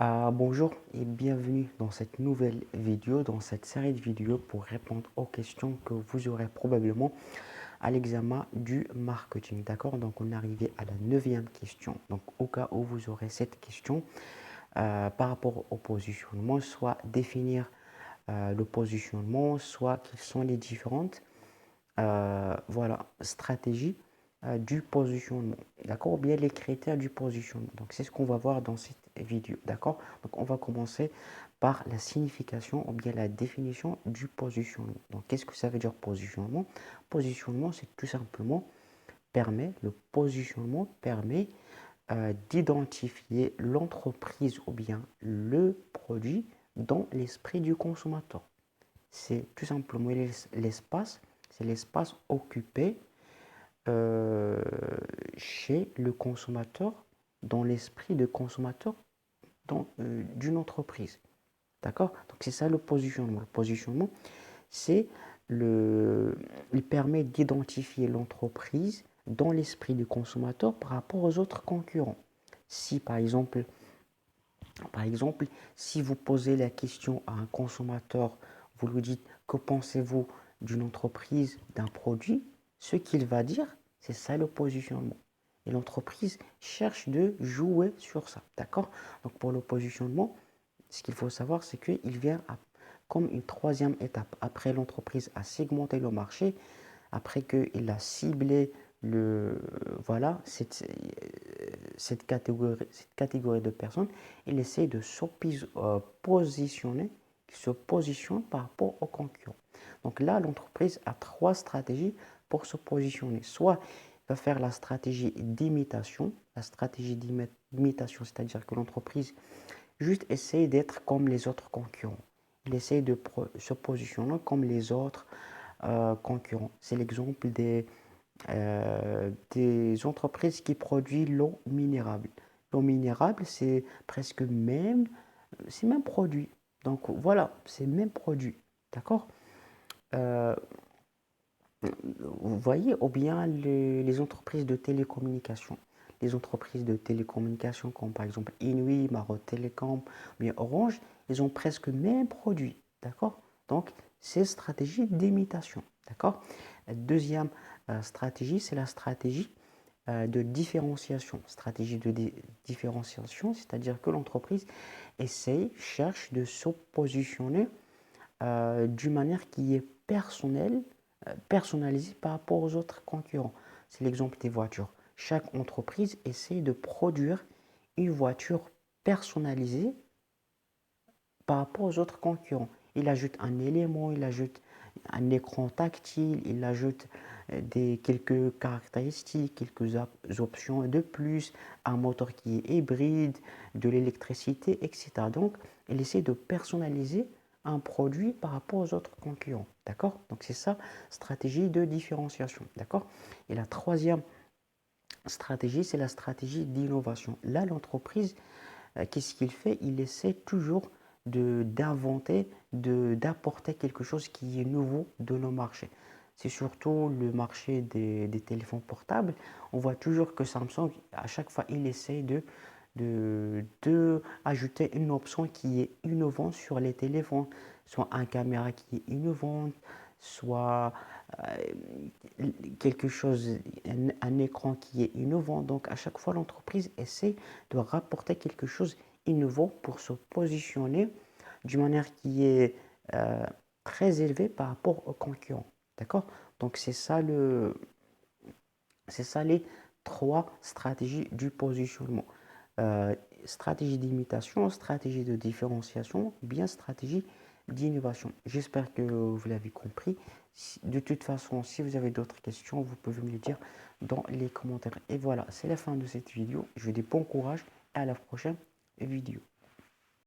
Bonjour et bienvenue dans cette nouvelle vidéo, dans cette série de vidéos pour répondre aux questions que vous aurez probablement à l'examen du marketing. D'accord? Donc on est arrivé à la neuvième question. Donc au cas où vous aurez cette question par rapport au positionnement, soit définir le positionnement, soit quelles sont les différentes stratégies du positionnement, d'accord, ou bien les critères du positionnement. Donc c'est ce qu'on va voir dans cette vidéo, d'accord. Donc on va commencer par la signification ou bien la définition du positionnement. Donc qu'est-ce que ça veut dire positionnement? Positionnement, c'est tout simplement le positionnement permet d'identifier l'entreprise ou bien le produit dans l'esprit du consommateur. C'est tout simplement l'espace, c'est l'espace occupé euh, chez le consommateur, dans l'esprit de consommateur d'une entreprise. D'accord? Donc c'est ça le positionnement. Le positionnement, c'est il permet d'identifier l'entreprise dans l'esprit du consommateur par rapport aux autres concurrents. Si par exemple, si vous posez la question à un consommateur, vous lui dites que pensez-vous d'une entreprise, d'un produit, ce qu'il va dire, c'est ça le positionnement. Et l'entreprise cherche de jouer sur ça. D'accord? Donc pour le positionnement, ce qu'il faut savoir, c'est qu'il vient comme une troisième étape. Après l'entreprise a segmenté le marché, après qu'il a ciblé voilà, cette catégorie de personnes, il essaie de se positionne par rapport aux concurrents. Donc là, l'entreprise a trois stratégies pour se positionner. Soit il va faire la stratégie d'imitation. La stratégie d'imitation, c'est-à-dire que l'entreprise juste essaie d'être comme les autres concurrents. Il essaie de se positionner comme les autres concurrents. C'est l'exemple des entreprises qui produisent l'eau minérable. L'eau minérable, c'est même produit. Donc voilà, c'est le même produit. D'accord? Euh, vous voyez, ou bien les entreprises de télécommunications. Les entreprises de télécommunications comme par exemple Inouï, Maro Télécom, bien Orange, ils ont presque le même produit. D'accord? Donc, c'est stratégie d'imitation. D'accord? La deuxième stratégie, c'est la stratégie de différenciation. Stratégie de différenciation, c'est-à-dire que l'entreprise cherche de se positionner d'une manière qui est personnalisée par rapport aux autres concurrents. C'est l'exemple des voitures. Chaque entreprise essaie de produire une voiture personnalisée par rapport aux autres concurrents. Il ajoute un élément, il ajoute un écran tactile, il ajoute quelques caractéristiques, quelques options de plus, un moteur qui est hybride, de l'électricité, etc. Donc, il essaie de personnaliser un produit par rapport aux autres concurrents. D'accord? Donc, c'est ça, stratégie de différenciation. D'accord? Et la troisième stratégie, c'est la stratégie d'innovation. Là, l'entreprise, qu'est-ce qu'il fait? Il essaie toujours d'inventer, d'apporter quelque chose qui est nouveau de nos marchés. C'est surtout le marché des téléphones portables. On voit toujours que Samsung, à chaque fois, il essaie de ajouter une option qui est innovante sur les téléphones, soit une caméra qui est innovante, soit quelque chose, un écran qui est innovant. Donc à chaque fois, l'entreprise essaie de rapporter quelque chose innovant pour se positionner d'une manière qui est euh, très élevée par rapport aux concurrents. D'accord? Donc c'est ça les trois stratégies du positionnement. Euh, Stratégie d'imitation, stratégie de différenciation, bien stratégie d'innovation. J'espère que vous l'avez compris. De toute façon, si vous avez d'autres questions, vous pouvez me les dire dans les commentaires. Et voilà, c'est la fin de cette vidéo. Je vous dis bon courage et à la prochaine vidéo.